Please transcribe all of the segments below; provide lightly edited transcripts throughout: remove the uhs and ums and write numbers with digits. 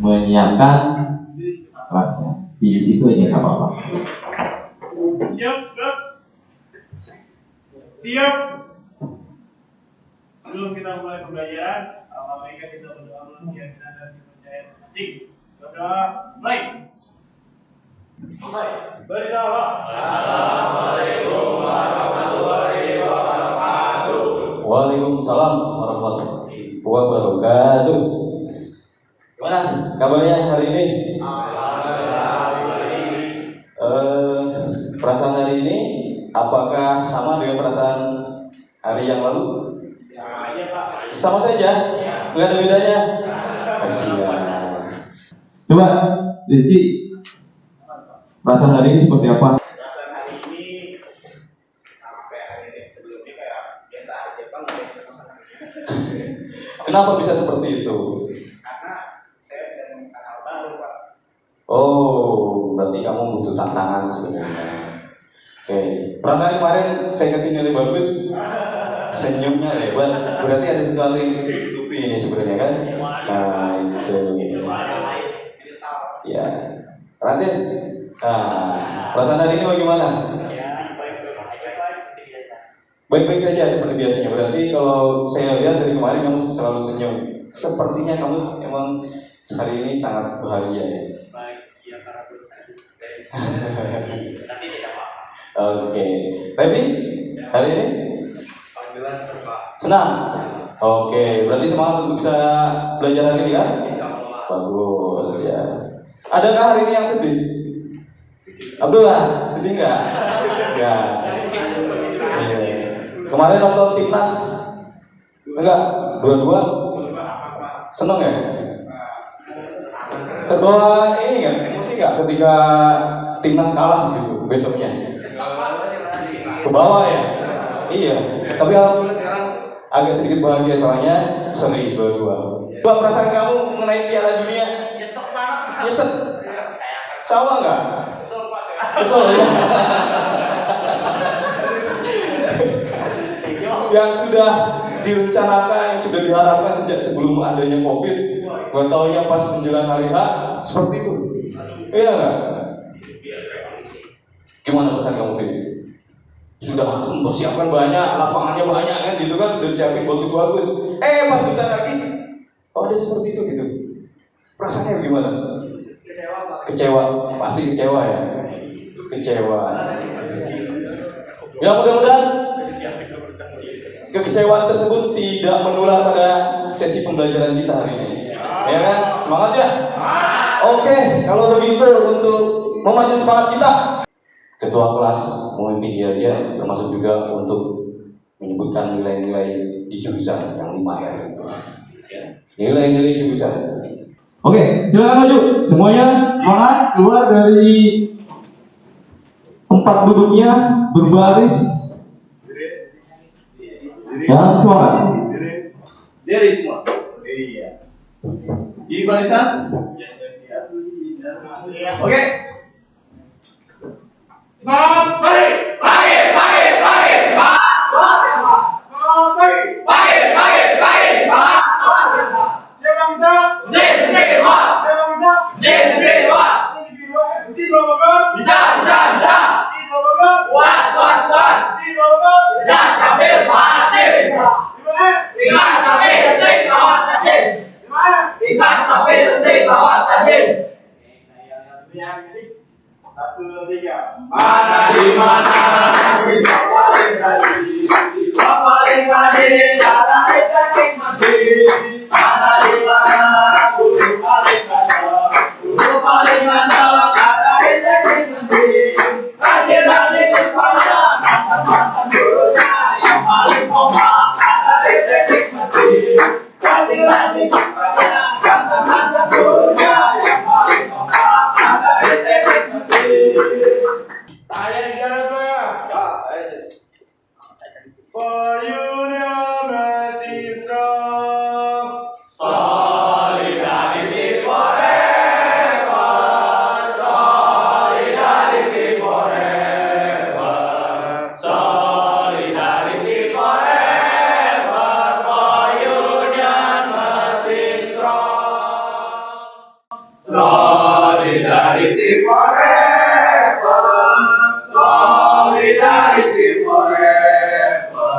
menyiapkan kelasnya. Di situ aja nggak apa-apa. Siap, Kak? Siap. Sebelum kita mulai pembelajaran, mari kita berdoa dulu keyakinan dan kepercayaan masing-masing. Berdoa, mulai. Bersama. Assalamualaikum warahmatullahi wabarakatuh. Waalaikumsalam warahmatullahi wabarakatuh. Gimana kabarnya hari ini? Perasaan hari ini apakah sama dengan perasaan hari yang lalu? Sama aja, Pak. Sama saja? Nggak ada bedanya? Kasihan. Coba Rizky, perasaan hari ini seperti apa? Perasaan hari ini sama kayak hari ini sebelumnya, kayak biasa aja, Pak. Nggak ada yang sama-sama. Kenapa bisa seperti itu? Karena saya tidak menemukan hal baru, Pak. Oh, berarti kamu butuh tantangan sebenarnya. Oke, perasaan kemarin saya kasih nilai bagus, senyumnya lebar, berarti ada sesuatu yang ditutupi ini sebenarnya kan? Nah, itu. Ya, Raden. Nah, perasaan hari ini bagaimana? Baik-baik saja seperti biasanya. Berarti kalau saya lihat dari kemarin kamu selalu senyum. Sepertinya kamu emang hari ini sangat bahagia ya. Baik, ya para guru tapi tidak apa-apa. Oke, Feby, hari ini Alhamdulillah Pak. senang. Oke, berarti semangat untuk bisa belajar hari ini kan? Insyaallah. Bagus ya. Adakah hari ini yang sedih? Abdullah, sedih nggak? Nggak. Iya. Kemarin nonton timnas? Enggak, dua-dua. Seneng ya? Terbawa ini nggak? Emosi nggak ketika timnas kalah gitu besoknya? Ke bawah ya? Iya. Tapi alhamdulillah sekarang agak sedikit bahagia soalnya seri dua-dua. Coba perasaan kamu mengenai Piala Dunia? Nyesek banget. Nyesek? Sama nggak? Kesel, Pak. Kesel ya? Yang sudah direncanakan, yang sudah diharapkan sejak sebelum adanya COVID, nggak taunya pas menjelang hari H seperti itu. Iya nggak? Gimana perasaan kamu ini? Sudah mempersiapkan banyak, lapangannya banyak kan, gitu kan, sudah disiapin bagus-bagus. Pas bentar lagi, oh ada seperti itu gitu. Perasaannya gimana? Kecewa, Pak. Kecewa, pasti kecewa ya. Kecewa. Ya mudah-mudahan kekecewaan tersebut tidak menular pada sesi pembelajaran kita hari ini. Ya kan? Semangat ya? Oke, kalau begitu untuk memacu semangat kita, ketua kelas memimpin dia termasuk juga untuk menyebutkan nilai-nilai di jurusan yang 5R itu. Nilai-nilai jurusan. Oke, silakan maju. Semuanya semangat, keluar dari tempat duduknya, berbaris. Ya, semangat. Diri semua. Iya. Di barisan. Oke. Semangat, baik. Baik, baik, baik. Semangat. Semangat, baik. Baik, baik, baik. Semangat. Siapa minta? Zendrewa. Siapa minta? Zendrewa. Si berapa kan? Bisa, bisa, bisa. Si berapa kan? Kuat. Si berapa kan? Das sampai pasti bisa. Gimana? Tinggal sampai selesai kawat tadi. Gimana? Tinggal sampai selesai kawat tadi. Satu, dua, tiga. Mana di mana bisa paling tadi. Paling tadi cara itu masih. Mana di mana guru paling ganteng. Guru paling ganteng cara itu masih. Tadi cepatnya mantan gurunya yang paling kompak cara itu masih. Tadi cepatnya mantan gurunya yang paling kompak cara itu masih. Tanya di jalan saya. For you now masih strong. Solidarity forever. forever. Solidarity forever.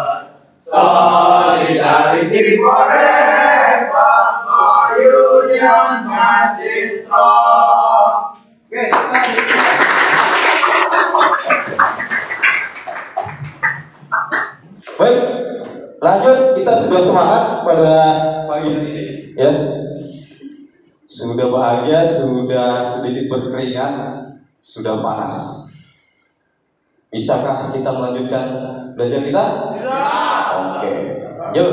Solidarity forever. Our union masih strong. Oke, Baik, lanjut, kita sudah semangat pada pagi hari ini, ya. Sudah bahagia, sudah sedikit berkeringat, sudah panas. Bisakah kita melanjutkan belajar kita? Bisa. Oke, yuk.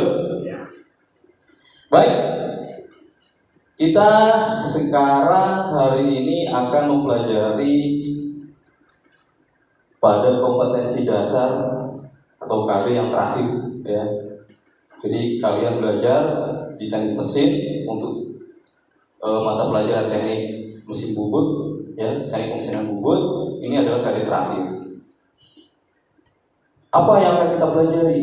Baik, kita sekarang hari ini akan mempelajari pada kompetensi dasar atau KD yang terakhir, ya. Jadi kalian belajar di teknik mesin untuk mata pelajaran teknik mesin bubut, ya, teknik pemesinan bubut. Ini adalah KD terakhir. Apa yang akan kita pelajari?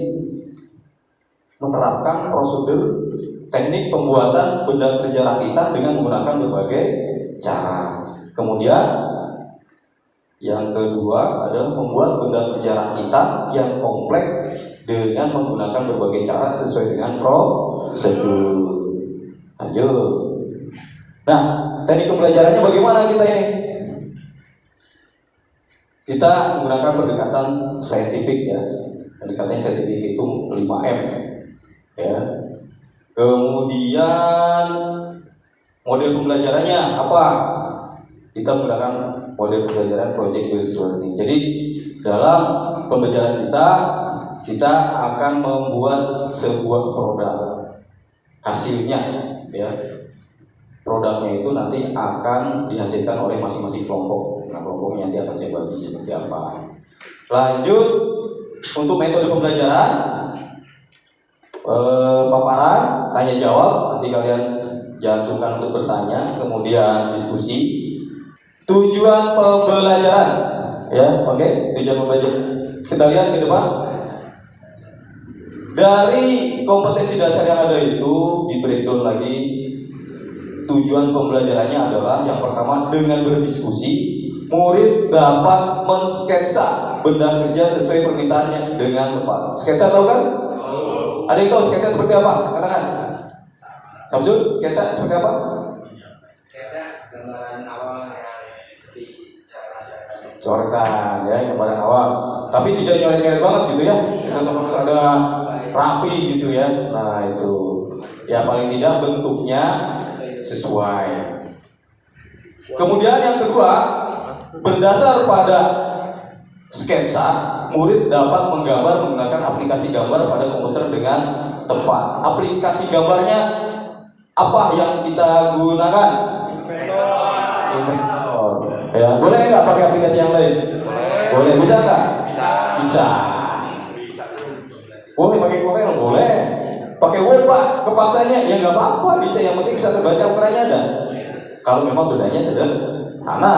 Menerapkan prosedur teknik pembuatan benda kerja rakitan dengan menggunakan berbagai cara. Kemudian yang kedua adalah membuat benda kerja rakitan yang kompleks dengan menggunakan berbagai cara sesuai dengan prosedur. Lanjut. Nah, teknik pembelajarannya bagaimana kita ini? Kita menggunakan pendekatan saintifik, ya. Pendekatan saintifik itu 5M, ya. Kemudian model pembelajarannya apa? Kita menggunakan model pembelajaran project based learning. Jadi dalam pembelajaran kita akan membuat sebuah produk. Hasilnya, ya. Produknya itu nanti akan dihasilkan oleh masing-masing kelompok. Nah, kelompoknya nanti akan saya bagi seperti apa. Lanjut, untuk metode pembelajaran, paparan, tanya jawab. Nanti kalian jangan sungkan untuk bertanya. Kemudian diskusi. Tujuan pembelajaran, ya, oke. Tujuan pembelajaran. Kita lihat ke depan. Dari kompetensi dasar yang ada itu di breakdown lagi. Tujuan pembelajarannya adalah yang pertama, dengan berdiskusi, murid dapat mensketsa benda kerja sesuai permintaannya dengan tepat. Sketsa tahu kan? Ada yang tahu sketsa seperti apa? Katakan. Samsul, sketsa seperti apa? Saya gambaran awal yang seperti cara saya. Coretan, ya, gambaran awal. Tapi tidak nyoret-nyoret banget gitu, ya. Kita harus ada rapi gitu, ya. Nah itu, ya, paling tidak bentuknya sesuai. Kemudian yang kedua, berdasar pada sketsa, murid dapat menggambar menggunakan aplikasi gambar pada komputer dengan tepat. Aplikasi gambarnya apa yang kita gunakan? Inventor. Ya, boleh nggak pakai aplikasi yang lain? Boleh, bisa nggak? Bisa. Boleh pakai Corel, boleh. Pakai Word, Pak, kepaksanya ya nggak apa-apa, bisa, yang penting bisa terbaca ukurannya ada. Kalau memang bedanya sederhana,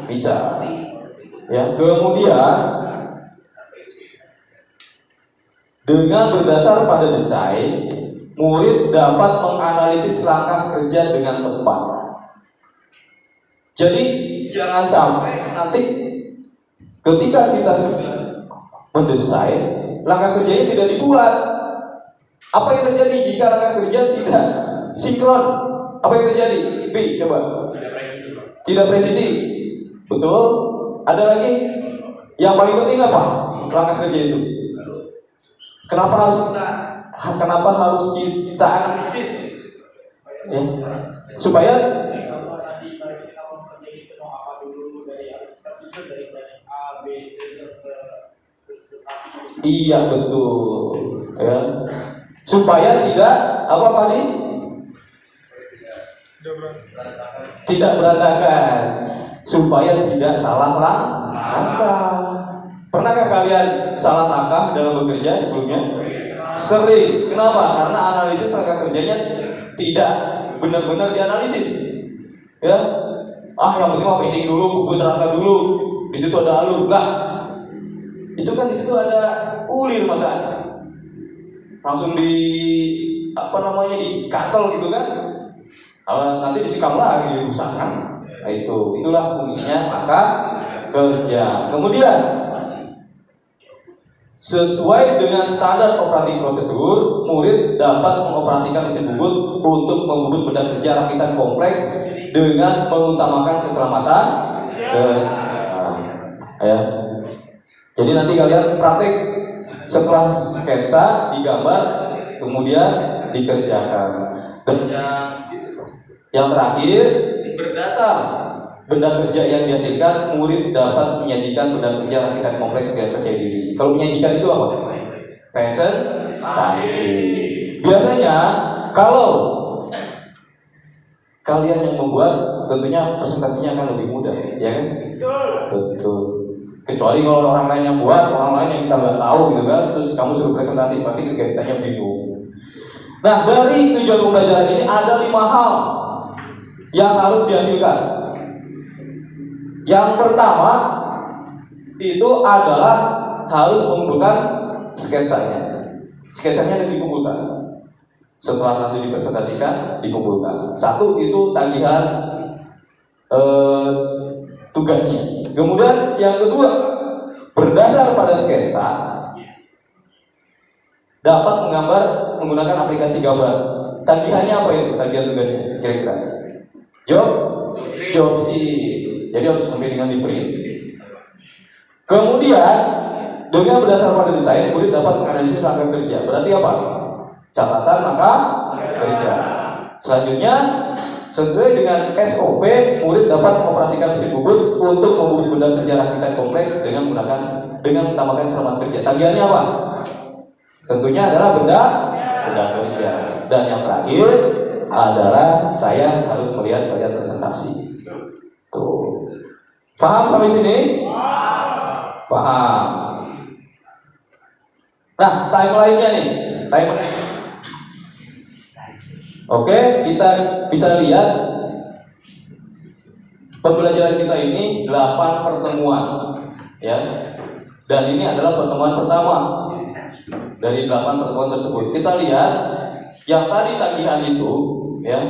bisa. Ya, kemudian dengan berdasar pada desain, murid dapat menganalisis langkah kerja dengan tepat. Jadi jangan sampai nanti ketika kita sudah mendesain, langkah kerjanya tidak dibuat. Apa yang terjadi jika langkah kerja tidak sinkron? Apa yang terjadi? B, coba. Tidak presisi. Betul? Ada lagi? Yang paling penting apa? Langkah kerja itu. Kenapa harus kita analisis? Ya. Supaya iya, betul. Ya. Supaya tidak apa tadi? Tidak berantakan. Supaya tidak salah langkah. Pernahkah kalian salah langkah dalam bekerja sebelumnya? Sering. Kenapa? Karena analisis langkah kerjanya tidak benar-benar dianalisis. Ya. Yang penting mah pacing dulu, bubut rata dulu. Di situ ada alur. Lah. Itu kan di situ ada ulir, masa langsung dikatel gitu kan. Nanti dicekam lagi, rusak kan. Nah, itulah fungsinya angkat kerja. Kemudian sesuai dengan standar operating prosedur, murid dapat mengoperasikan mesin bubut untuk membubut benda kerja rakitan kompleks dengan mengutamakan keselamatan ya. Jadi nanti kalian praktik setelah sketsa digambar, kemudian dikerjakan. Dan yang terakhir, berdasar benda kerja yang dihasilkan, murid dapat menyajikan benda kerja rakitan kompleks dengan percaya diri. Kalau menyajikan itu apa? Presentasi. Biasanya kalau kalian yang membuat, tentunya presentasinya akan lebih mudah, ya kan? Betul. Kecuali kalau orang lain yang buat, orang lain yang kita nggak tahu gitu kan, terus kamu suruh presentasi, pasti kegiatannya bingung. Nah, dari tujuan pembelajaran ini ada 5 hal yang harus dihasilkan. Yang pertama itu adalah harus mengumpulkan sketsanya. Sketsanya dikumpulkan. Setelah nanti dipresentasikan, dikumpulkan. Satu itu tagihan tugasnya. Kemudian yang kedua, berdasar pada sketsa dapat menggambar menggunakan aplikasi gambar. Tagihannya apa itu? Tagihan tugasnya kira-kira? Job sheet. Jadi harus sampai dengan di print. Kemudian dengan berdasar pada desain, murid dapat menganalisis langkah kerja. Berarti apa? Catatan langkah kerja. Selanjutnya, sesuai dengan SOP, murid dapat mengoperasikan mesin bubut untuk membubut benda kerja rakitan kompleks dengan mengutamakan keselamatan kerja. Tagihannya apa? Tentunya adalah benda kerja. Dan yang terakhir adalah saya harus melihat kalian presentasi. Tuh. Paham sampai sini? Paham. Nah, timeline-nya nih. Oke, kita bisa lihat pembelajaran kita ini 8 pertemuan, ya. Dan ini adalah pertemuan pertama dari 8 pertemuan tersebut. Kita lihat yang tadi tagihan itu, ya.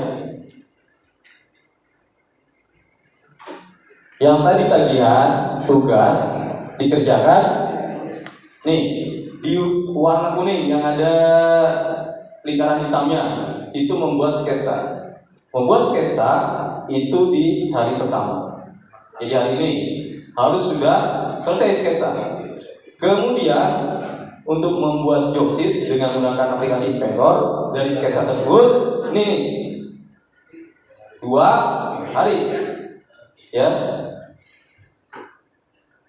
Yang tadi tagihan tugas dikerjakan nih di warna kuning yang ada lingkaran hitamnya, itu membuat sketsa. Membuat sketsa itu di hari pertama. Jadi hari ini harus sudah selesai sketsa. Kemudian untuk membuat job sheet dengan menggunakan aplikasi Inventor, dari sketsa tersebut nih 2 hari, ya.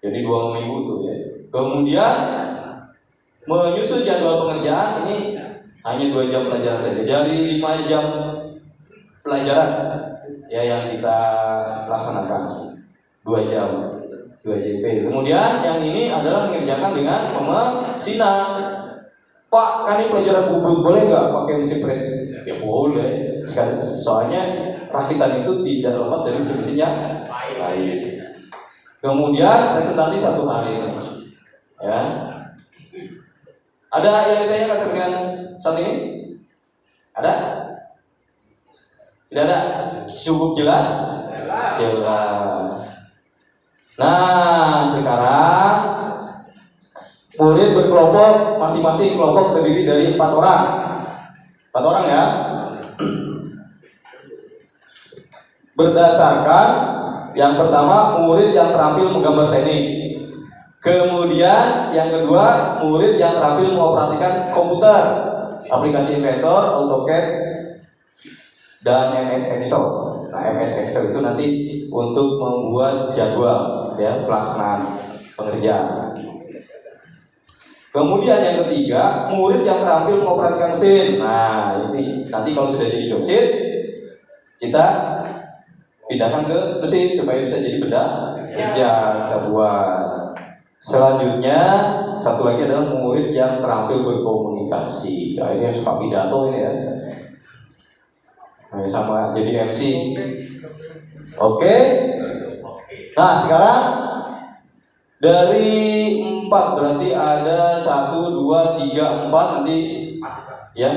Jadi 2 minggu tuh, ya. Kemudian menyusun jadwal pengerjaan ini hanya 2 jam pelajaran saja. Dari 5 jam pelajaran, ya, yang kita laksanakan 2 jam, 2 JP. Kemudian yang ini adalah mengerjakan dengan pemesinan. Pak, kan ini pelajaran bubut, boleh nggak pakai mesin pres? Ya boleh. Sekali, soalnya rakitan itu tidak lepas dari mesin-mesinnya lain. Kemudian presentasi 1 hari, ya. Ada yang ditanyakan dengan saat ini? Ada? Tidak ada? Cukup jelas? Jelas. Nah, sekarang murid berkelompok, masing-masing kelompok terdiri dari 4 orang. 4 orang, ya. Berdasarkan yang pertama, murid yang terampil menggambar teknik. Kemudian yang kedua, murid yang terampil mengoperasikan komputer, aplikasi Inventor, AutoCAD, dan MS Excel. Nah, MS Excel itu nanti untuk membuat jadwal, ya, pelaksanaan pengerjaan. Kemudian yang ketiga, murid yang terampil mengoperasikan mesin. Nah, ini nanti kalau sudah jadi job sheet, kita pindahkan ke mesin supaya bisa jadi benda kerja kita buat. Selanjutnya, satu lagi adalah murid yang terampil berkomunikasi. Nah, ini yang suka pidato ini, ya. Nah, sama jadi MC. Oke. Nah, sekarang dari 4 berarti ada 1, 2, 3, 4 nanti, ya.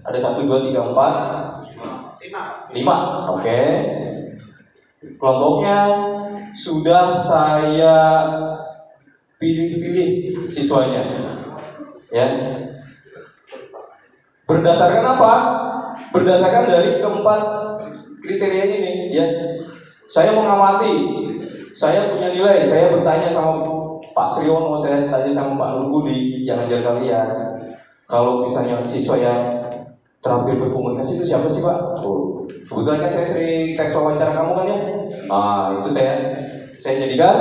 Ada 1, 2, 3, 4, 5. Oke. Kelompoknya sudah saya pilih-pilih siswanya, ya. Berdasarkan apa? Berdasarkan dari keempat kriteria ini, ya. Saya mengamati, saya punya nilai, saya bertanya sama Pak Sriono, saya tanya sama Pak Nurbudi yang ngajar kalian. Kalau misalnya siswa yang terampil berkomunikasi itu siapa sih Pak? Oh, kebetulan kan saya sering tes wawancara kamu kan ya. Itu saya jadikan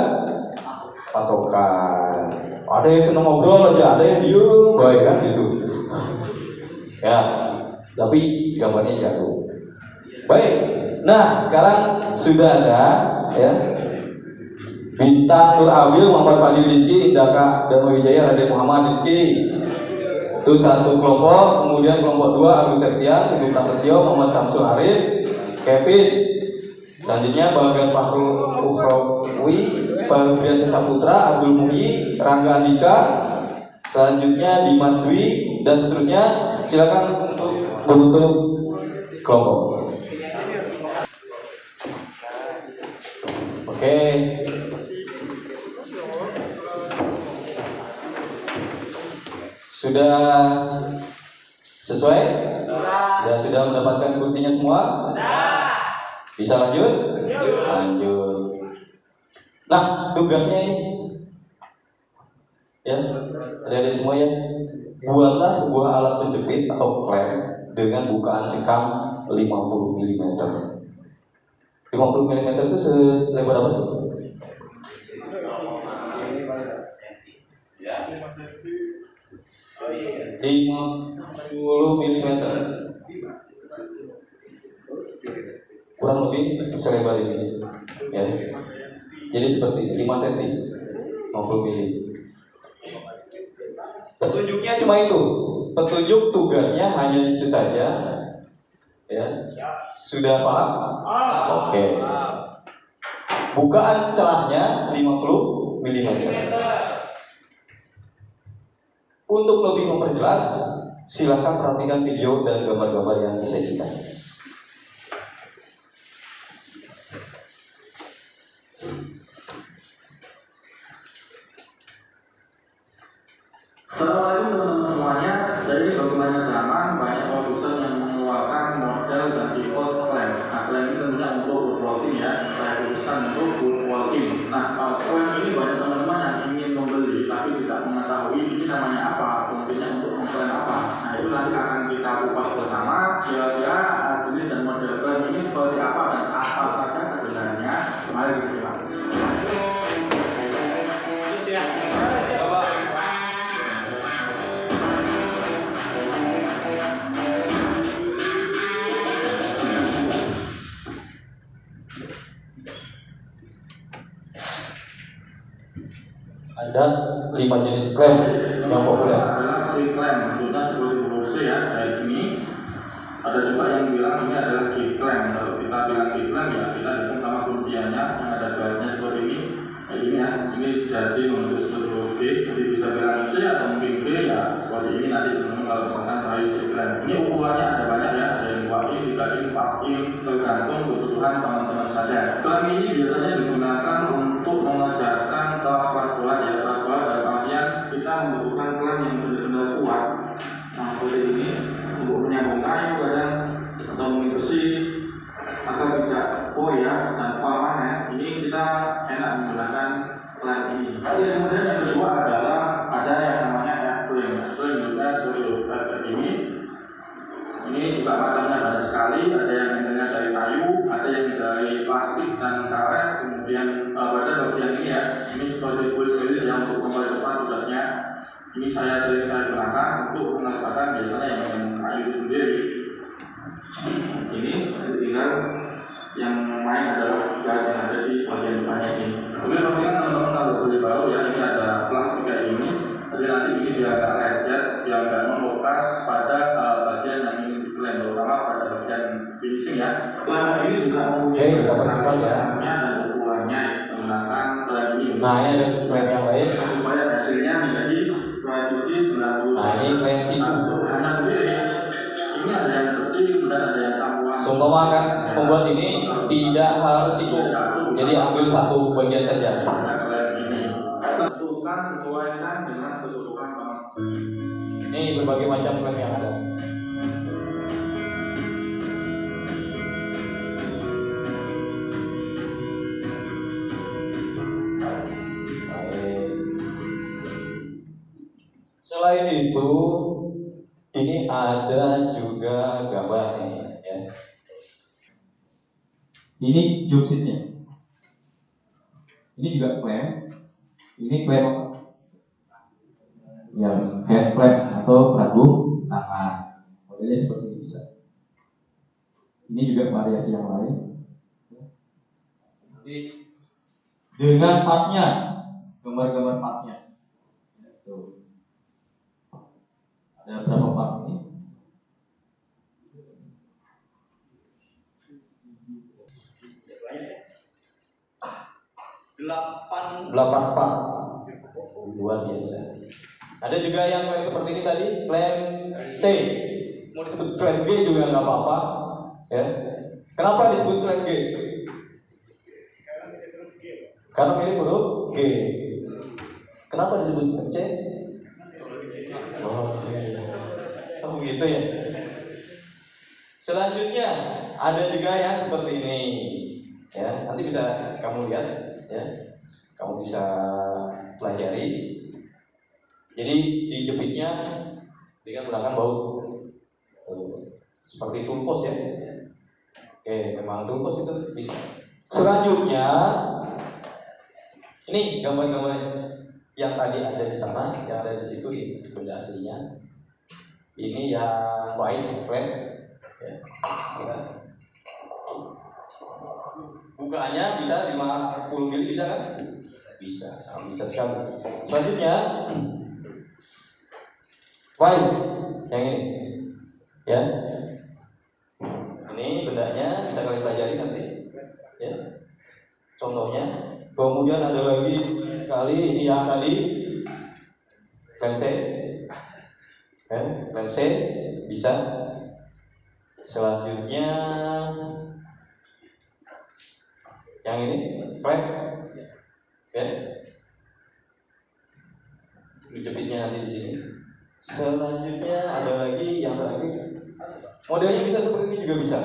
patokan. Ada yang senang ngobrol aja, ada yang diem, baik kan gitu. Ya, tapi gambarnya jatuh. Baik. Nah, sekarang sudah ada ya. Bintang Nur Abil, Muhammad Fadil Rizki, Indaka Dharma Wijaya, Raden Muhammad Rizki. Itu satu kelompok. Kemudian kelompok 2 Agus Septian, Teguh Prasetyo, Muhammad Samsul Arif, Kevin. Selanjutnya Bagas Fahrul Ukhrawi, Farudian Saputra, Abdul Muhyi, Rangga Andika. Selanjutnya Dimas Dwi dan seterusnya. Silakan untuk bentuk kelompok. Oke. Sudah sesuai? Sudah mendapatkan kursinya semua? Bisa lanjut? Lanjut. Nah, tugasnya ini ya, ada semua ya. Buatlah sebuah alat penjepit atau klem dengan bukaan cekam 50 mm. 50 mm itu selebar apa sih? 50 mm. Kurang lebih selebar ini. Ya. Jadi seperti ini, 5 cm, 50 mm. Petunjuknya cuma itu. Petunjuk tugasnya hanya itu saja. Ya. Sudah paham? Oke. Bukaan celahnya 50 mm. Untuk lebih memperjelas, silakan perhatikan video dan gambar-gambar yang disajikan. Assalamualaikum teman-teman semuanya. Jadi bagaimana zaman banyak produsen yang mengeluarkan model dan tipe klem. Nah, klem ini tentunya untuk woodworking ya. Saya khususkan untuk woodworking. Nah, klem ini banyak teman-teman yang ingin membeli tapi tidak mengetahui ini namanya apa, fungsinya untuk mengklem apa. Nah, itu nanti akan kita kupas bersama. Kira-kira jenis dan model klem ini seperti apa dan apa saja kegunaannya. Mari kita simak. Ada 5 jenis klem yang populer. Adalah si klem, tentunya seperti bursa ya, kayak gini. Ada juga yang bilang ini adalah key klem. Kalau kita bilang key klem ya kita hitung sama kunciannya yang ada garisnya seperti ini. Kayak ini ya, ini jadi menuju seluruh B. Jadi bisa bilang C atau mungkin B ya seperti ini nanti teman-teman kalau misalkan saya si klem. Ini ukurannya ada banyak ya, ada yang 2 in, 3 in, 4 in, tergantung kebutuhan teman-teman saja. Klem ini biasanya digunakan untuk mengajarkan kelas-kelas berat ya, kelas berat dalam artian kita membutuhkan klem yang benar-benar kuat. Nah seperti ini untuk menyambung kayu kadang atau mungkin besi atau tidak ya dan permanen. Ini kita enak menggunakan klem ini. Kemudian yang kedua adalah ada yang namanya F-frame. F-frame juga seperti ini. Ini juga macamnya banyak sekali. Ada yang dari kayu, ada yang dari plastik dan karet. Kemudian pada bagian ini ya, ini seperti kuis-kuis yang untuk mempercepat tugasnya. Ini saya sering gunakan untuk mengerjakan biasanya yang kayu itu sendiri. Ini tinggal yang main adalah gas yang ada di bagian depannya ini. Kemudian pastikan teman-teman kalau beli baru ya, ini ada plastik kayak ini. Jadi nanti ini dia agak lecet, dia agak membekas pada bagian yang ingin diklaim, terutama pada bagian finishing ya. Klem ini juga mempunyai ya dan ukurannya menggunakan klem ini. Nah, ini ada klem yang lain supaya hasilnya menjadi presisi 90. Nah, ini klem situ. Hanya sendiri. Ini ada yang besi, kecil, kemudian ada yang campuran. Seumpama kan membuat ini tidak harus ikut, jadi ambil satu bagian saja. Ini tentukan sesuaikan dengan kedudukan bank. Ini berbagai macam klem yang ada. Selain itu, ini ada juga gambarnya ya. Ini job sheet-nya. Ini juga klem. Ini klem yang hand klem atau pelindung tangan. Modelnya seperti ini bisa. Ini juga variasi yang lain. Jadi dengan partnya, gambar-gambar partnya. Tuh. Ada berapa part ini? 8 part. Luar biasa. Ada juga yang klaim seperti ini tadi, klaim C. Mau disebut klaim G juga nggak apa-apa. Ya. Kenapa disebut klaim G? Karena mirip huruf G. Kenapa disebut klaim C? Oh begitu ya. Selanjutnya ada juga yang seperti ini. Ya, nanti bisa kamu lihat. Ya, kamu bisa pelajari. Jadi dijepitnya dengan menggunakan baut seperti tulpos ya. Oke, memang tulpos itu bisa. Selanjutnya ini gambar-gambar yang tadi ada di sana, yang ada di situ ini benda aslinya. Ini yang vice klem. Ya. Bukaannya bisa 50 mili bisa kan? Bisa, sangat bisa sekali. Selanjutnya vice yang ini. Ya. Ini bendanya bisa kalian pelajari nanti. Ya. Contohnya. Kemudian ada lagi kali ini yang tadi klem C. Klem C bisa. Selanjutnya yang ini klem, ya, dijepitnya nanti di sini. Selanjutnya ada lagi yang terakhir, modelnya bisa seperti ini juga bisa.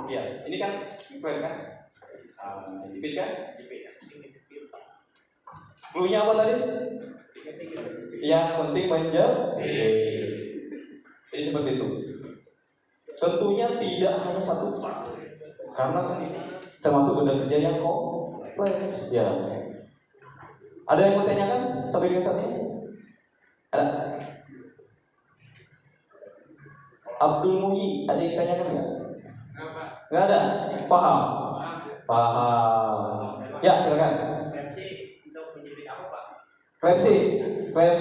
Ya, ini kan klem kan, jepit kan? Cluenya apa tadi? Yang penting menjauh. Jadi seperti itu. Tentunya tidak hanya satu part, karena kan ini termasuk benda kerja yang kompleks. Ya. Ada yang mau tanyakan sampai dengan saat ini? Ada? Abdul Muhyi, ada yang ditanyakan nggak? Nggak ada? Paham? Paham. Ya, silakan. Klem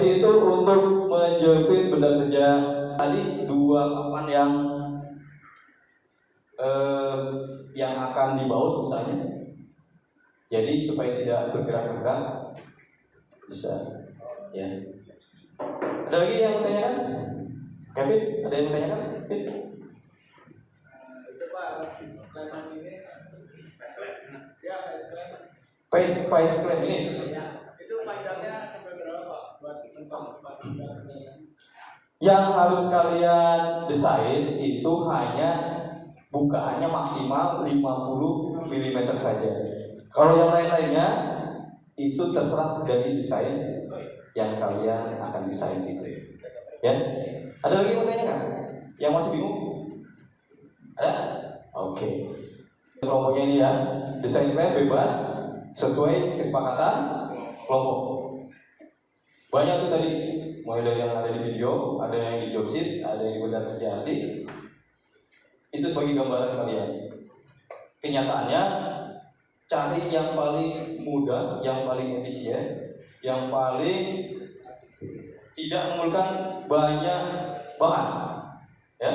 C itu untuk menjepit benda kerja. Tadi dua papan yang akan dibaut misalnya, jadi supaya tidak bergerak-gerak bisa. Ya. Ada lagi yang mau tanyakan? Kevin, ada yang mau tanyakan? Kevin? Itu Pak, kleman ini ya Face claim ini. ya, itu panjangnya sampai berapa Pak? Buat sentuh Pak. Yang harus kalian desain itu hanya bukaannya maksimal 50 mm saja. Kalau yang lain-lainnya itu terserah dari desain yang kalian akan desain itu. Ya. Ada lagi yang mau tanya kan? Yang masih bingung? Ada? Oke. Kelompoknya ini ya, desain klem bebas sesuai kesepakatan kelompok. Banyak tuh tadi, mulai dari yang ada di video, ada yang di job sheet, ada yang di benda kerja asli. Itu sebagai gambaran kalian. Kenyataannya, cari yang paling mudah, yang paling efisien, yang paling tidak memerlukan banyak bahan. Ya.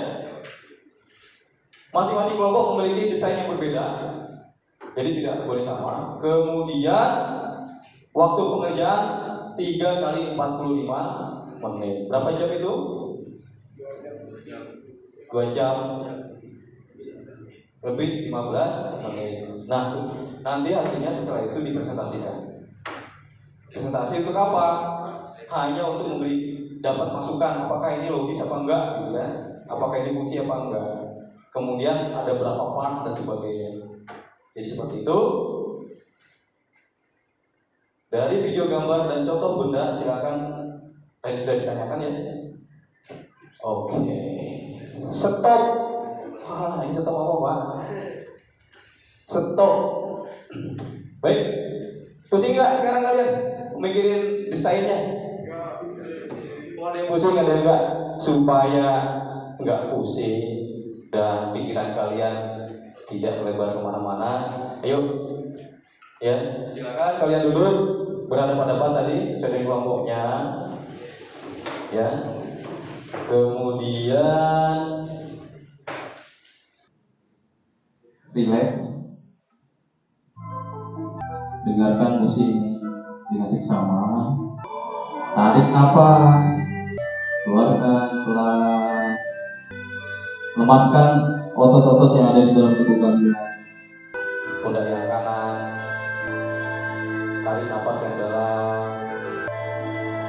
Masing-masing kelompok memiliki desain yang berbeda, jadi tidak boleh sama. Kemudian waktu pengerjaan 3 kali 45 menit. Berapa jam itu? 2 jam lebih 15 menit. Nah, nanti hasilnya setelah itu dipresentasikan. Presentasi untuk apa? Hanya untuk memberi dapat masukan apakah ini logis apa enggak gitu kan. Apakah ini fungsi apa enggak. Kemudian ada berapa part dan sebagainya. Jadi seperti itu. Dari video gambar dan contoh benda silakan tadi sudah ditanyakan ya. Oke. Stop. Wah, ini stop apa, Pak? Stop. Baik. Pusing nggak sekarang kalian mikirin desainnya? Mau ada yang pusing ada yang enggak? Supaya nggak pusing dan pikiran kalian tidak melebar kemana-mana. Ayo, ya silakan kalian duduk berhadapan-hadapan tadi sesuai dengan kelompoknya. Ya. Kemudian relax, dengarkan musik dengan seksama, tarik nafas, keluarkan pelan, lemaskan otot-otot yang ada di dalam tubuh kalian. Pundak yang kanan, tarik nafas yang dalam.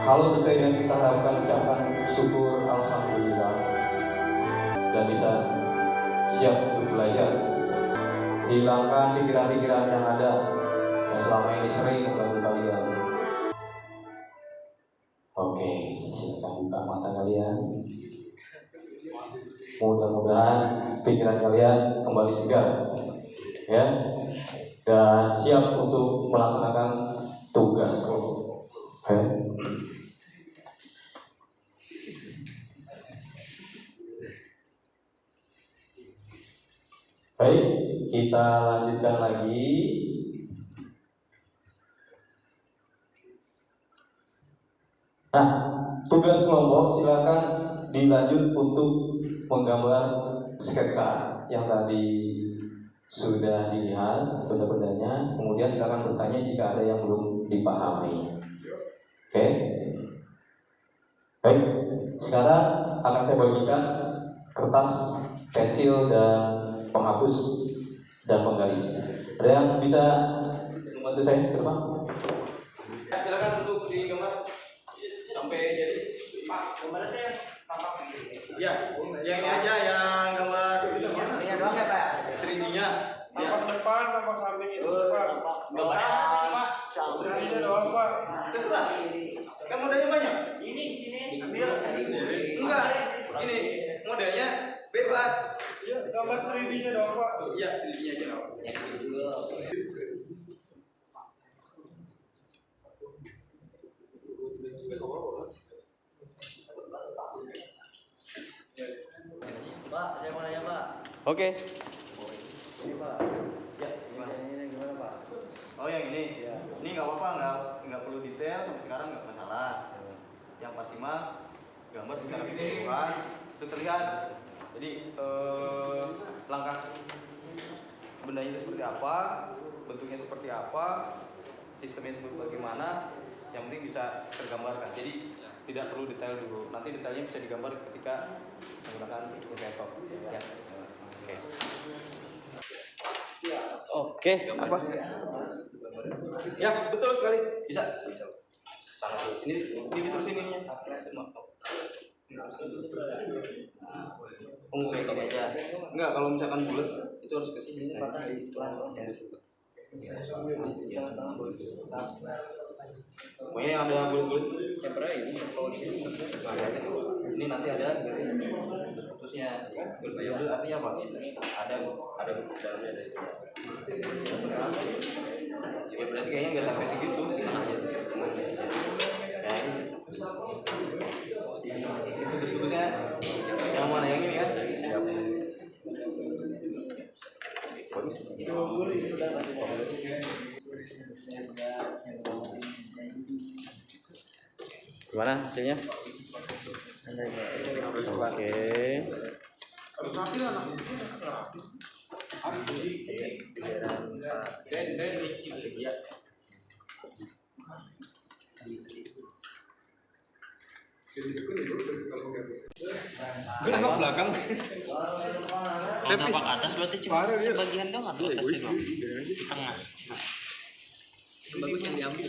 Kalau sesuai dengan kita harapkan, ucapkan syukur alhamdulillah dan bisa siap untuk belajar. Hilangkan pikiran-pikiran yang ada yang selama ini sering mengganggu kalian. Oke, silakan buka mata kalian. Mudah-mudahan pikiran kalian kembali segar, ya, dan siap untuk melaksanakan tugas. Baik, kita lanjutkan lagi. Nah, tugas kelompok silakan dilanjut untuk menggambar sketsa yang tadi sudah dilihat benda-bendanya. Kemudian silakan bertanya jika ada yang belum dipahami. Oke. Baik, sekarang akan saya bagikan kertas, pensil, dan penghapus dan penggaris. Ada yang bisa membantu saya ke depan? Silakan untuk digambar sampai jadi. Pak, gambarnya saya tampak Ya, yang ini aja yang gambar Ini doang ya, Pak? 3D-nya. Ya. tampak depan, tampak samping itu Pak. Gambarnya Pak. Ini doang Pak. Terserah. Kan modelnya banyak. Ini di sini ambil. Enggak. Ini modelnya bebas. Iya, gambar 3D-nya doang Pak. Iya, 3D-nya aja. Pak, saya mau nanya, Pak. Oke. Ini, Pak. Ya, gimana? Ini gimana, Pak? Oh, yang ini. Ya. Ini nggak apa-apa, nggak perlu detail sampai sekarang nggak masalah. Yang pasti mah gambar secara keseluruhan itu terlihat. Jadi langkah bendanya itu seperti apa, bentuknya seperti apa, sistemnya seperti bagaimana, yang penting bisa tergambarkan. Jadi tidak perlu detail dulu. Nanti detailnya bisa digambar ketika menggunakan Inventor. Ya. Oke, apa? Ya, betul sekali. Bisa. Sangat bagus. Ini terus ininya. Kayak gini aja. Enggak, kalau misalkan bulat itu harus ke sini. Pokoknya yang ada bulat-bulat ini nanti ada garis putusnya. Garis artinya apa? Ada dalamnya ada itu. Ya berarti kayaknya nggak sampai segitu, setengah aja. Ya ini. Putus-putusnya yang mana yang ini kan? Ya. Gimana hasilnya? Oke. Harus rapi lah anak. Gue nangkap belakang. Kalau nampak atas berarti cuma sebagian dong atau atasnya doang? Di tengah. Yang bagus yang diambil.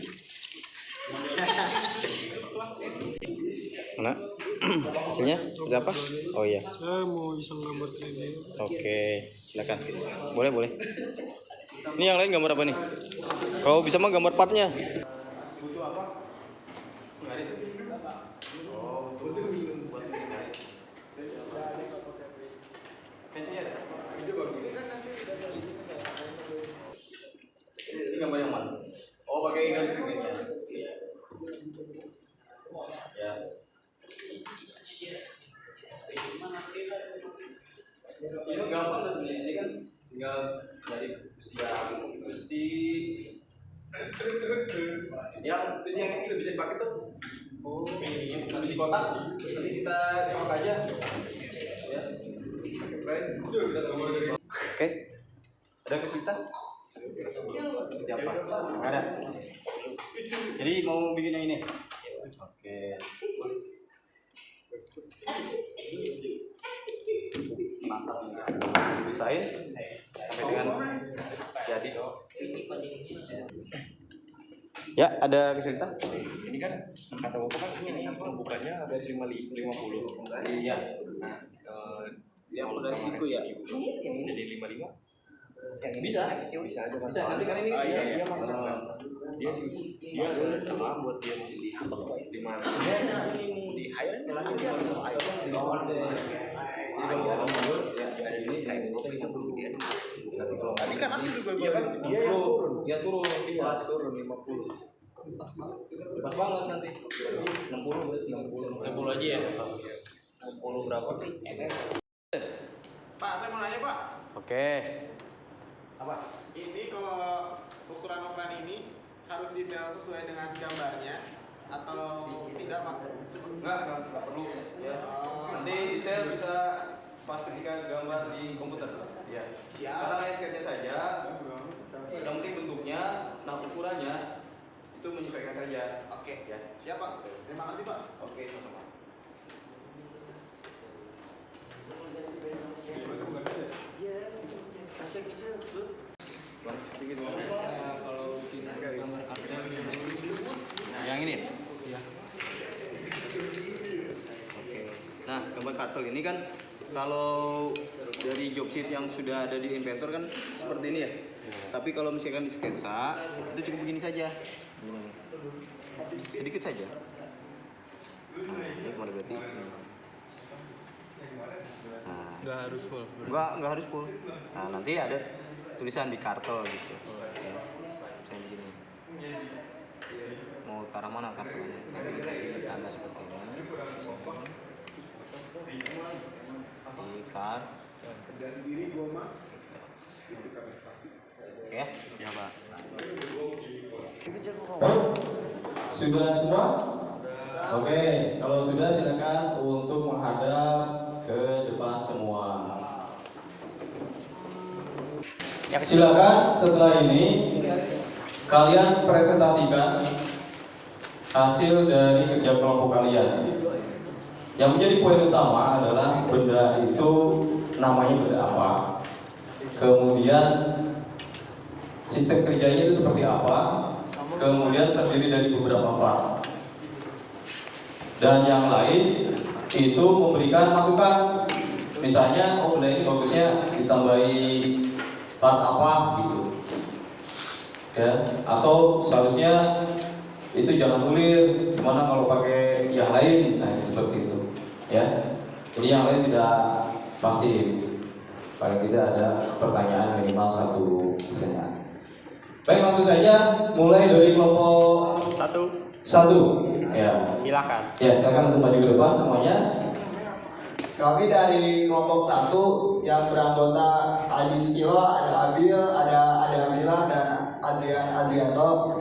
Mana? Hasilnya seperti apa? Oh iya. Saya mau iseng gambar 3D. Oke, silakan. Boleh. Ini yang lain gambar apa nih? Kalau bisa mah gambar partnya. Butuh apa? Garis. Oh, butuh minum buat garis. Pensinya ada? Ini gambar yang mana? Oh, pakai garis begini. Ya. Ini gampang lah sebenarnya. Ini kan tinggal dari besi yang ini juga bisa dipakai tuh. Oh, besi kotak. Nanti kita tembak aja. Ya. Pakai price. Kita gambar dari. Oke. Ada kesulitan? Seperti apa? Nggak ada. Jadi mau bikin yang ini. Oke. Mantap. Desain sampai dengan jadi. Ya, ada kesulitan? Ini kan kata bapak kan ini bukannya harus 50. Iya. Nah, Yang dari siku ya. jadi 55. Yang bisa aja kan. Bisa nanti kan ini. Iya maksud kan. Dia ada sama buat dia di mana? Di hire lagi atau tadi kan aku juga dia yang turun. Dia turun. Dia turun 50. Pas banget nanti. 60 berarti 60 aja ya. 60 berapa sih? Pak, saya mau nanya Pak. Oke. Apa? Ini kalau ukuran-ukuran ini harus detail sesuai dengan gambarnya atau tidak Pak? Enggak perlu ya. Nanti detail bisa pas ketika gambar di komputer. Ya. Siap. Karena hanya sketsa saja. Yang penting bentuknya, nah ukurannya itu menyesuaikan saja. Oke. Ya. Siap Pak. Terima kasih Pak. Oke, sama-sama. Yang ini? Iya. Oke. Nah, gambar kartel ini kan kalau dari job sheet yang sudah ada di Inventor kan seperti ini ya. Tapi kalau misalkan di sketsa itu cukup begini saja. Ini nih. Sedikit saja. Nah, ini kemana berarti? Ini. Nah, Nggak harus full. Enggak harus full. Nah, nanti ada tulisan di kartel gitu. Ya. Saya begini. Mau ke arah mana kartelnya? Nanti dikasih tanda seperti ini. Di kart. Oke, ya Pak. Sudah semua? Oke, kalau sudah silakan untuk menghadap ke depan semua. Silakan setelah ini kalian presentasikan hasil dari kerja kelompok kalian. Yang menjadi poin utama adalah benda itu namanya benda apa, kemudian sistem kerjanya itu seperti apa, kemudian terdiri dari beberapa part, dan yang lain itu memberikan masukan. Misalnya, oh benda ini bagusnya ditambahi part apa gitu, ya, atau seharusnya itu jangan ulir, gimana kalau pakai yang lain, misalnya seperti itu, ya. Jadi yang lain tidak pasif. Paling tidak ada pertanyaan minimal 1 pertanyaan. Baik, langsung saja mulai dari kelompok 1. Ya. Silakan. Ya, silakan untuk maju ke depan semuanya. Kami dari kelompok 1 yang beranggota Adi Sutilo, ada Abil, ada Adamila dan Adrianto.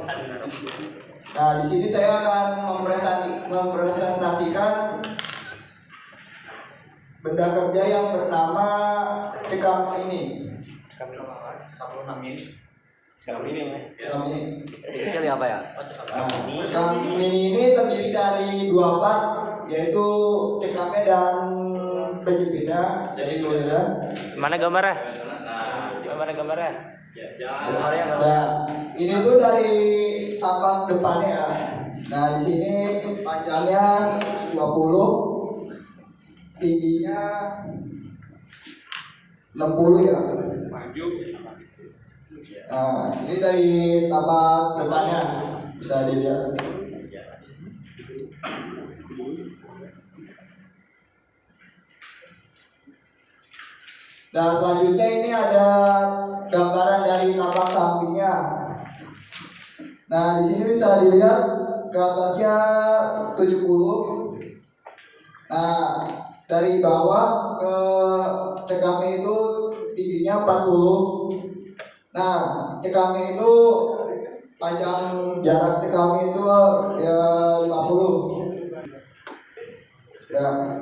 Nah, di sini saya akan mempresentasikan benda kerja yang bernama cekam ini. Cekam ini. Kecil ya apa ya? Nah, cekam ini terdiri dari 2 part. yaitu cekame dan penjepitnya dari kemudian. Mana gambarnya? Mana gambarnya? Nah, ini tuh dari tapak depannya ya. Nah, di sini panjangnya 120, tingginya 60 ya. Nah, ini dari tapak depannya bisa dilihat. Nah, selanjutnya ini ada gambaran dari tapak sampingnya. Nah, di sini bisa dilihat ke atasnya 70. Nah, dari bawah ke cekame itu tingginya 40. Nah, cekame itu panjang jarak cekame itu ya 50. Ya.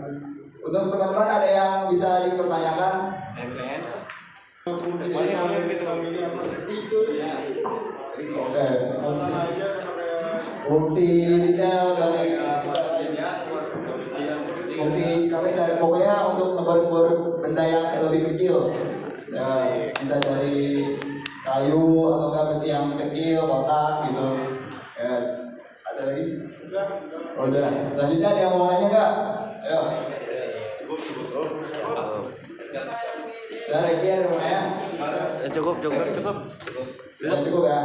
Untuk teman-teman ada yang bisa dipertanyakan? Oke, fungsi detail dari fungsi kami dari pokoknya untuk ngebor benda yang lebih kecil, ya, bisa dari kayu atau enggak besi yang kecil, kotak gitu. Ya, ada lagi? Udah. Selanjutnya ada yang mau nanya nggak? Ayo. Dari Reki ada mau nanya? Cukup. Sudah cukup ya?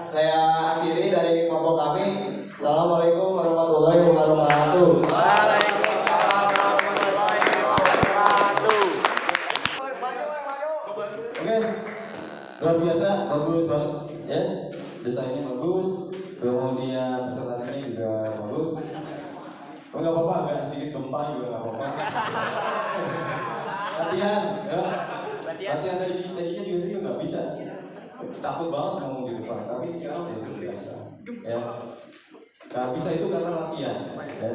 Saya akhiri dari kelompok kami. Assalamualaikum warahmatullahi wabarakatuh. Oke, luar biasa, bagus banget ya. Desainnya bagus, kemudian presentasinya juga bagus. Oh, nggak apa-apa, agak sedikit gempa juga nggak apa-apa. Latihan, ya. Latihan tadinya juga saya nggak bisa. Takut banget ngomong di depan, tapi sekarang udah biasa. Ya. Nggak bisa itu karena latihan. Ya.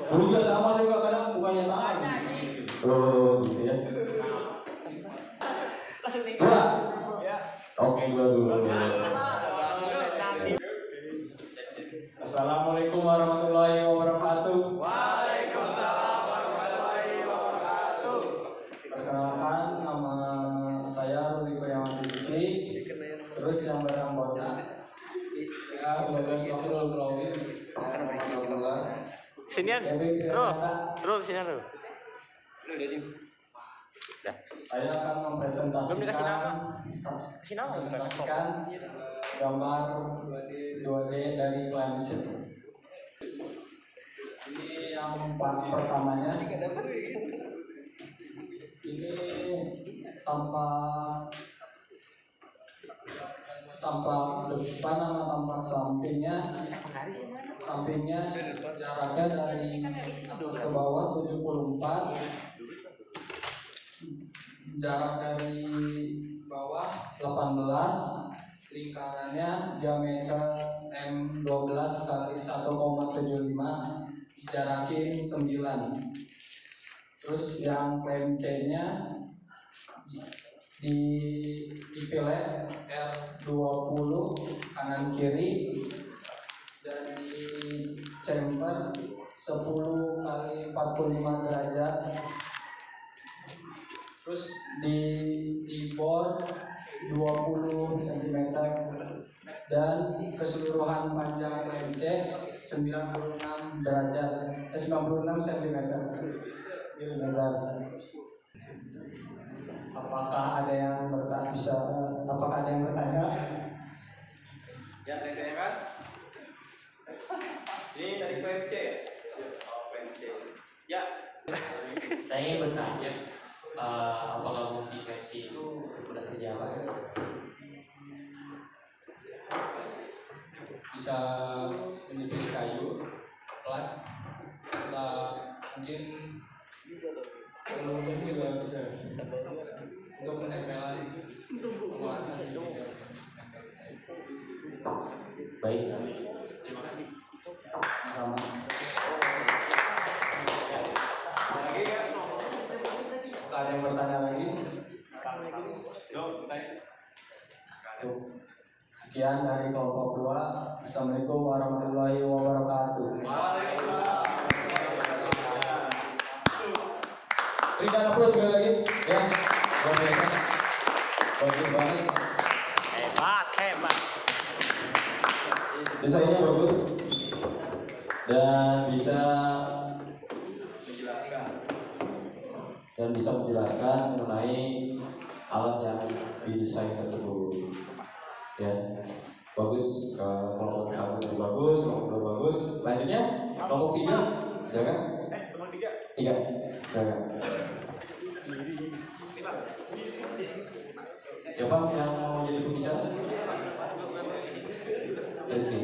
Dulu juga sama juga kadang bukannya tahan. Oh, gitu ya. Dua. Oke, dua dulu. Assalamualaikum warahmatullahi wabarakatuh. Waalaikumsalam warahmatullahi wabarakatuh. Perkenalkan, nama saya Rudi Kurniawan Rizky. Terus yang beranggota saya sebagai wakil ultrawin. Sinian, Ro, sinian Ro. Saya akan mempresentasikan gambar 2D dari climate sheet. Ini yang pertamanya. Ini tampak depan sama tampak sampingnya jaraknya dari atas ke bawah 74, jarak dari bawah 18, lingkarannya diameter M12 kali 1,75, dijarakin 9. Terus yang klaim C-nya di pilet R20 kanan kiri, dan di chamber 10 kali 45 derajat. Terus di bor 20 cm dan keseluruhan panjang klaim C 96 cm. Apakah ada yang bertanya? Ya, kan? Ini dari PMC ya? Oh, PMC. Ya. Saya ingin bertanya, apakah fungsi PMC itu sudah kerja apa? Bisa menyebut kayu, plat, mungkin penelitian juga bisa untuk penempelan pembahasan itu. Baik. Terima kasih. Sama. Ada yang bertanya lagi? Sekian dari kelompok 2. Assalamualaikum warahmatullahi wabarakatuh. Berikan aplaus sekali lagi ya. Bagus banget. Hebat. Desainnya bagus dan bisa menjelaskan mengenai alat yang didesain tersebut. Ya, bagus. Kelompok 1 bagus, kelompok 2 bagus. Selanjutnya kelompok 3, silakan. Nomor 3. 3, silakan. Siapa yang mau jadi pembicara? Rizky.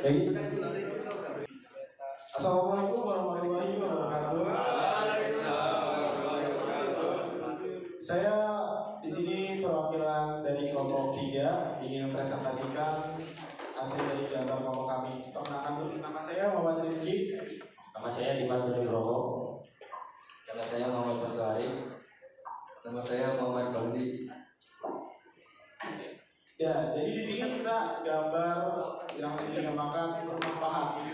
Baik. Assalamualaikum warahmatullahi wabarakatuh. Saya di sini perwakilan dari kelompok 3 ingin mempresentasikan hasil dari gambar kelompok kami. Perkenalkan dulu, nama saya Muhammad Rizky. Nama saya Dimas Nugroho. Nama saya Muhammad Sasari. Nama saya Muhammad Bandi. Ya, jadi di sini kita gambar yang dinamakan rumah pahat.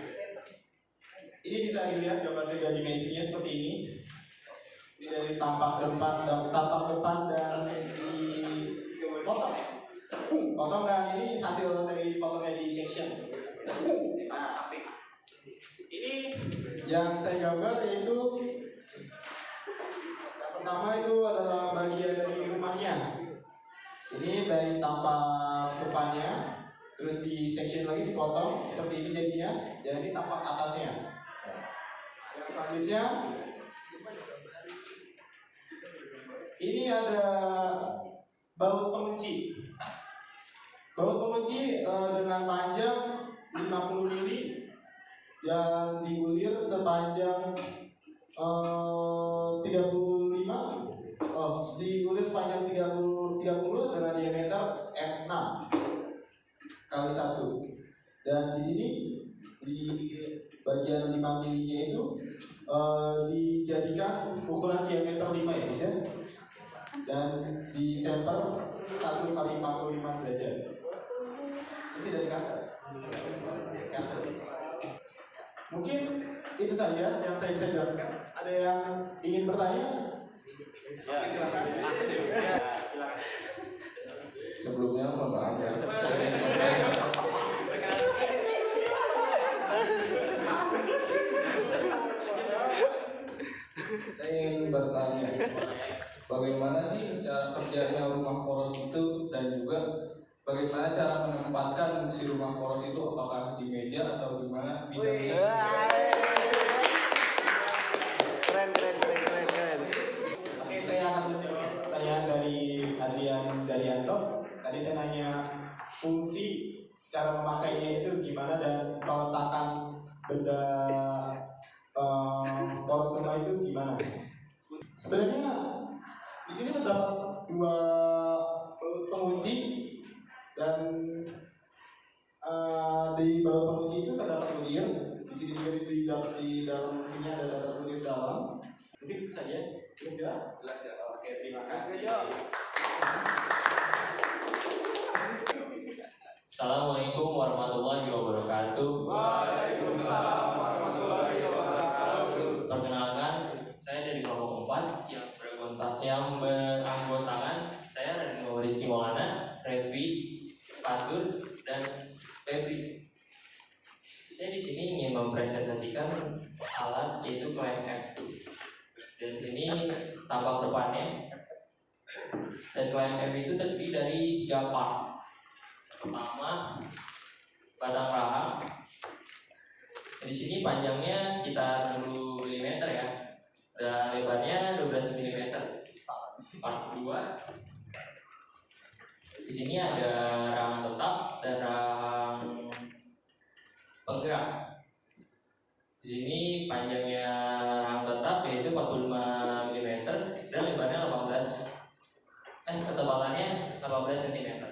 Ini bisa dilihat gambar 3 dimensinya seperti ini. Ini dari tampak depan dan potong dan ini hasil dari fotonya di section. Nah, ini yang saya gambar yaitu yang pertama itu adalah bagian dari rumahnya. Ini dari tampak depannya, terus di section lagi dipotong seperti ini jadinya, dan ini tampak atasnya. Yang selanjutnya, ini ada baut pengunci. Baut pengunci dengan panjang 50 mili dan digulir sepanjang 35. Digulir sepanjang 30 dengan diameter M6 kali 1. Dan di sini di bagian 5 milinya itu dijadikan ukuran diameter 5 ya guys ya. Dan di center 1 kali 45 derajat. Itu dari cutter. Mungkin itu saja yang saya bisa jelaskan. Ada yang ingin bertanya? Ya, silakan. Sebelumnya mohon maaf ya. Saya ingin bertanya, bagaimana sih cara kerjanya rumah poros itu dan juga bagaimana cara menempatkan si rumah poros itu, apakah di meja atau di mana bidangnya? Keren. Oke, saya akan menjawab pertanyaan dari Adrian Daryanto. Tadi dia nanya fungsi cara memakainya itu gimana dan peletakan benda poros rumah itu gimana. Sebenarnya di sini terdapat 2 pengunci dan di bawah pengunci itu terdapat bulir. Di sini juga di dalam sini ada bulir dalam. Mungkin itu saja. Cukup jelas? Jelas ya. Oke, terima kasih. Assalamualaikum warahmatullahi wabarakatuh. Waalaikumsalam warahmatullahi wabarakatuh. Perkenalkan, saya dari kelompok 4 yang beranggotakan saya dan Rizky Maulana, Redwi, Fatur, dan Febri. Saya di sini ingin mempresentasikan alat yaitu klem F. Dan di sini tampak depannya. Dan klem F itu terdiri dari 3 part. Pertama, batang rahang. Di sini panjangnya sekitar 10 mm ya, dan lebarnya 12 mm. Part 2. Di sini ada rahang tetap dan rahang penggerak. Di sini panjangnya rahang tetap yaitu 45 mm dan lebarnya ketebalannya 18 cm.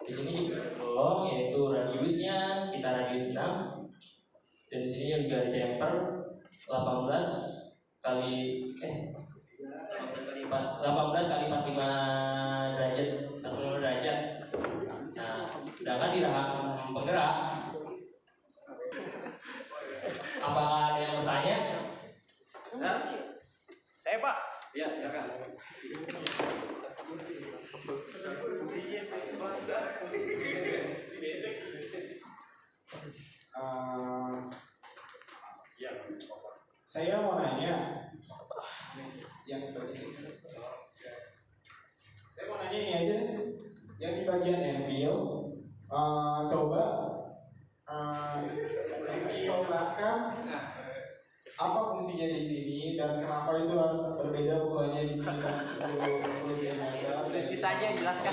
Di sini juga bolong yaitu radiusnya sekitar radius 6. Dan di sini juga ada chamfer 18 kali 45 derajat, 1 derajat. di rahang penggerak. Apakah ada yang bertanya? Saya Pak. Iya, silakan. Saya mau nanya yang tadi. Saya mau nanya ini aja, yang di bagian anvil, coba dijelaskan apa fungsinya di sini dan kenapa itu harus berbeda ukurannya di sini kan 10 mm. Rizky saja yang jelaskan.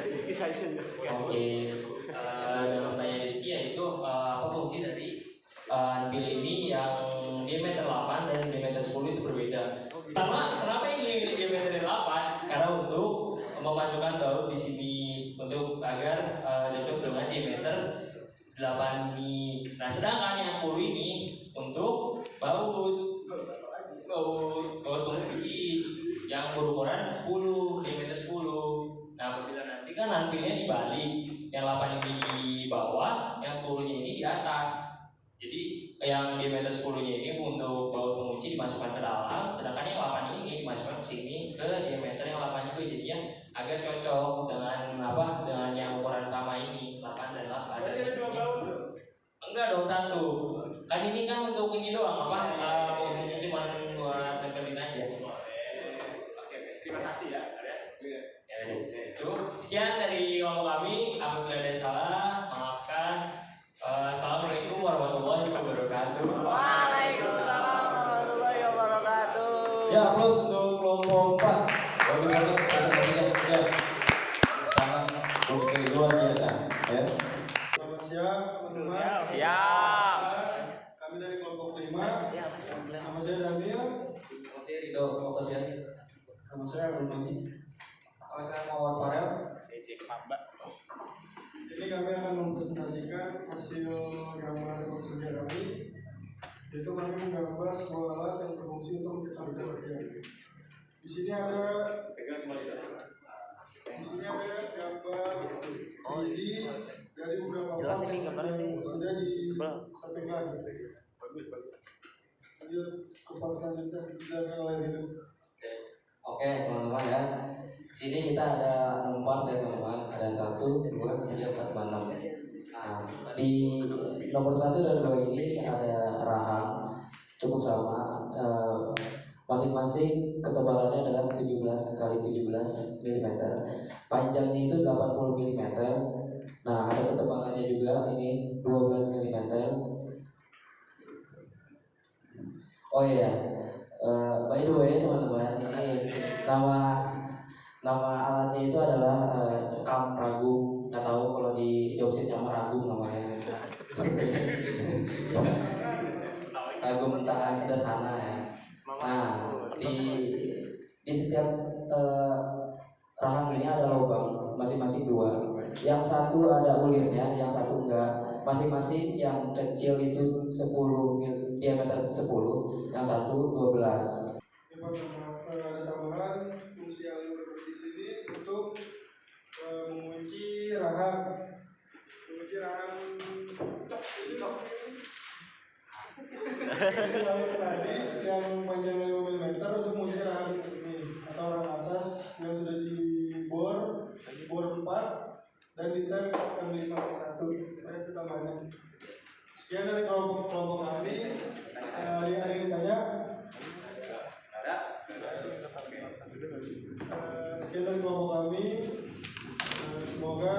Rizky saja yang jelaskan. Oke, dalam pertanyaan Rizky yaitu apa fungsi dari anvil ini yang diameter 8 dan diameter 10 itu berbeda. Pertama, kenapa ini diameter 8? Karena untuk memasukkan baut di sini untuk agar cocok dengan diameter 8 ini. Nah, sedangkan yang 10 ini untuk baut penguji yang berukuran 10, diameter 10. Nah, apabila nanti kan anvilnya dibalik, yang 8 ini di bawah, yang 10-nya ini di atas. Jadi yang diameter 10-nya ini untuk baut pengunci dimasukkan ke dalam, sedangkan yang 8 ini dimasukkan ke sini ke diameter yang 8 itu, jadinya agar cocok dengan dengan yang ukuran sama ini 8 dan 8. Enggak dong, satu. Kan ini kan untuk ini doang fungsinya cuma buat tempelin aja. Oke, terima kasih ya. Sekian dari kelompok kami. Apabila ada salah, maafkan. Assalamualaikum warahmatullahi wabarakatuh. Waalaikumsalam warahmatullahi wabarakatuh. Ya, plus untuk kelompok 4. Bagus banget presentasinya. Ya. Sangat oke, luar biasa. Ya. Selamat siang teman-teman. Siap. Kami dari kelompok 5. Nama saya Daniel. Nama saya Ridho Oktaviani. Nama saya Armani. Nama saya Muhammad Farel. Saya Cek Pamba. Ini kami akan mempresentasikan hasil gambar kerja kami, yaitu kami menggambar sebuah alat yang berfungsi untuk mencetak bagian. Di sini ada gambar 3D dari beberapa part yang sudah disampaikan. Bagus. Lanjut ke part selanjutnya dijelaskan oleh Ridho. Oke, teman-teman ya. Sini kita ada 6 part ya teman-teman. Ada 1, 2, 3, 4, 5, 6. Nah, di nomor 1 dan 2 ini ada rahang cukup sama. Masing-masing ketebalannya adalah 17 kali 17 mm. Panjangnya itu 80 mm. Nah, ada ketebalannya juga ini 12 mm. Oh iya, by the way teman-teman, ini nama alatnya itu adalah cekam ragung. Nggak tahu kalau di Jogsit nama ragung namanya. Ragung tak sederhana ya. Nah, di setiap rahang ini ada lubang masing-masing 2. Yang satu ada ulirnya, yang satu enggak. Masing-masing yang kecil itu 10 diameter 10, yang satu 12. Ada tambahan fungsi alur di sini untuk mengunci rahang. Fungsi alur tadi yang panjang 5 mm untuk mengunci rahang ini atau rahang atas yang sudah dibor 4 dan ditem yang 5 1. Itu tambahannya. Sekian dari kelompok kami. Ada yang ditanya? Sekian dari kelompok kami. Semoga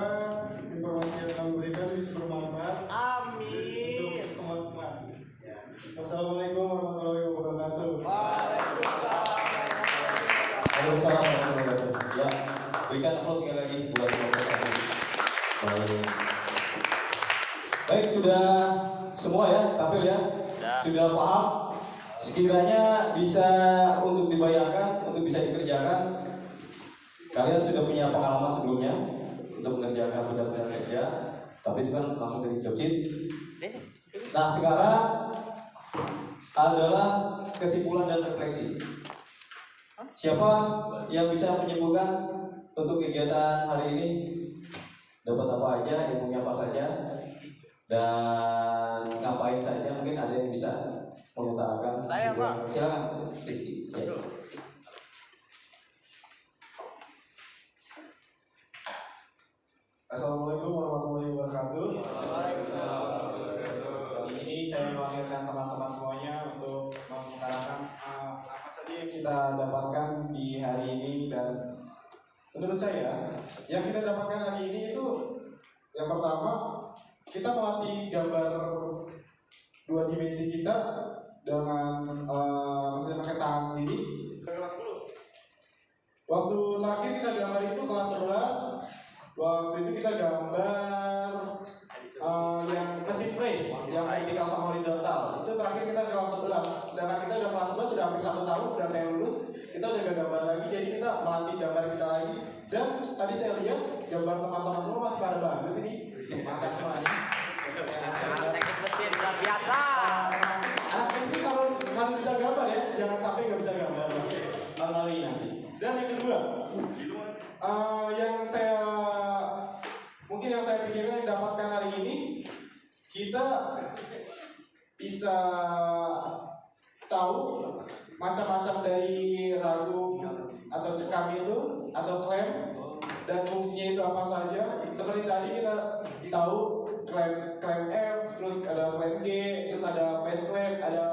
informasi yang kami berikan bisa bermanfaat. Amin. Untuk teman-teman. Wassalamualaikum warahmatullahi wabarakatuh. Waalaikumsalam warahmatullahi wabarakatuh. Ya, berikan aplaus sekali lagi buat kelompok kami. Baik, sudah semua ya, tampil ya. Sudah paham. Sekiranya bisa untuk dibayangkan, untuk bisa dikerjakan, kalian sudah punya pengalaman sebelumnya untuk mengerjakan benda-benda kerja, tapi itu kan langsung dari Jogsit. Nah, sekarang adalah kesimpulan dan refleksi. Siapa yang bisa menyimpulkan untuk kegiatan hari ini dapat apa aja, ilmunya apa saja, dan ngapain saja. Mungkin ada yang bisa mengutarakan. Saya, Pak. Silakan, Rizky. Ya. Assalamualaikum warahmatullahi wabarakatuh. Di sini saya mewakilkan teman-teman semuanya untuk mengutarakan apa saja yang kita dapatkan di hari ini, dan menurut saya yang kita dapatkan hari ini itu yang pertama, kita melatih gambar dua dimensi kita dengan maksudnya pakai tangan sendiri. Kelas 10. Waktu terakhir kita gambar itu kelas 11. Waktu itu kita gambar yang mesin freeze, yang vertikal sama horizontal. Itu terakhir kita kelas 11. Sedangkan kita udah kelas 11, sudah hampir 1 tahun, udah kayak lulus. Kita udah gak gambar lagi, jadi kita melatih gambar kita lagi. Dan tadi saya lihat gambar teman-teman semua masih pada bagus ini. Mantap semuanya. Teknik mesin luar biasa. Anak ini harus bisa gambar ya, jangan sampai nggak bisa gambar. Melalui nanti. Dan yang kedua, yang saya pikirkan yang dapatkan hari ini, kita bisa tahu macam-macam dari ragu atau cekam itu atau klem dan fungsinya itu apa saja. Seperti tadi kita tahu klem F, terus ada klem G, terus ada face klem, ada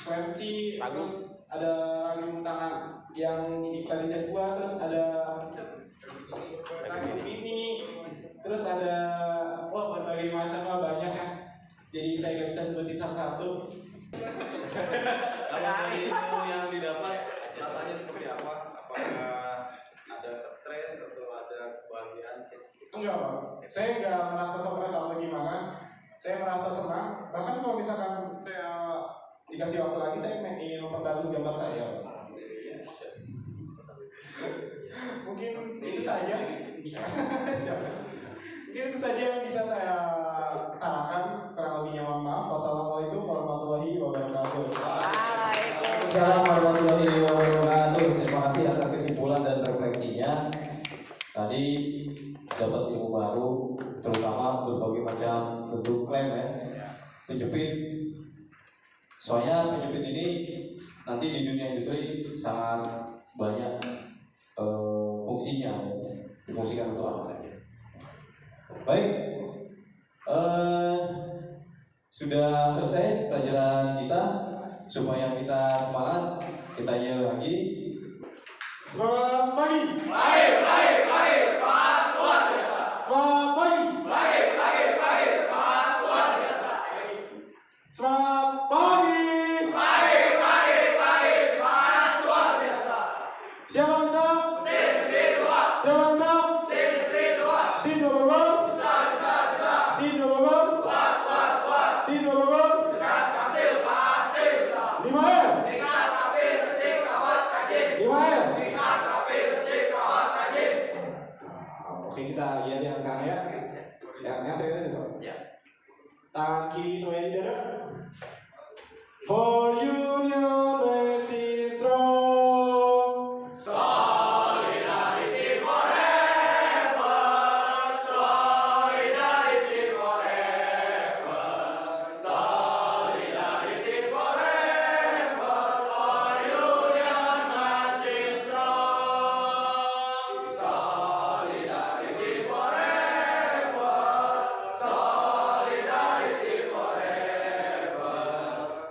klem C, terus ada ragum tangan yang tadi saya buat, terus ada ragum ini, terus ada berbagai macam lah, banyak ya. Jadi saya nggak bisa sebutin satu-satu. Kalau dari ilmu yang didapat rasanya seperti apa? Apakah ada stres atau ada kebahagiaan? Enggak, Pak. Saya nggak merasa stres atau gimana. Saya merasa senang. Bahkan kalau misalkan saya dikasih waktu lagi, saya ingin memperbagus gambar saya. Mungkin itu saja. Mungkin itu saja yang bisa saya utarakan. Kurang lebihnya mohon maaf. Wassalamualaikum warahmatullahi wabarakatuh. Waalaikumsalam warahmatullahi wabarakatuh. Terima kasih atas kesimpulan dan refleksinya. Tadi dapat ilmu baru, terutama berbagai macam bentuk klem ya, penjepit. Soalnya penjepit ini nanti di dunia industri sangat banyak fungsinya, difungsikan untuk apa saja. Baik, sudah selesai pelajaran kita. Supaya kita semangat, kita yel lagi. Selamat pagi. Baik, semangat luar biasa. Selamat pagi. Baik, semangat luar biasa. Selamat pagi. Baik, semangat luar biasa. Siapa minta? Sin negeri 2. Siapa minta? Sin negeri 2. Sin 2 Bogor. Bisa. Sin 2 Bogor. Kuat. Sin 2 Bogor. Tegas tampil pasti bisa. 5M. Tegas tampil resik rawat rajin. 5M. Tegas tampil resik rawat rajin. Oke, kita lihat yang sekarang ya. Yang terakhir itu. Ya. Tangan kiri semuanya di dada. For union racing strong. Solidarity forever. Solidarity forever. Solidarity forever. For union masih strong. Solidarity forever. Solidarity forever.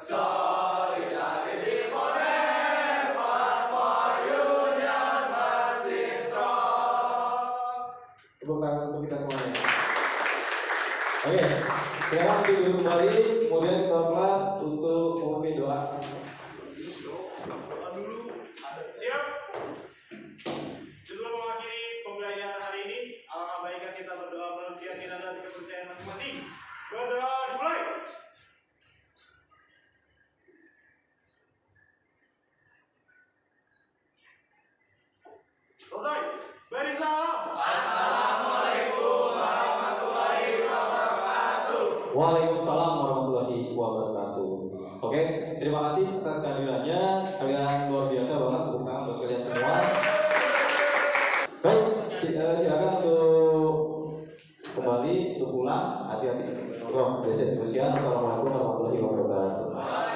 Solidarity forever. For union masih strong. Tepuk tangan untuk kita semuanya. Oke, silakan duduk kembali. Kemudian ke kelas untuk memimpin doa. Siap? Sebelum mengakhiri pembelajaran hari ini, alangkah baiknya kita berdoa menurut keyakinan dan kepercayaan masing-masing. Berdoa dimulai. Selesai. Beri salam. Assalamualaikum warahmatullahi wabarakatuh. Waalaikumsalam warahmatullahi wabarakatuh. Oke, terima kasih atas kehadirannya. Kalian luar biasa banget. Tepuk tangan buat kalian semua. Baik, silakan untuk untuk pulang, hati-hati. Sekian, assalamualaikum warahmatullahi wabarakatuh.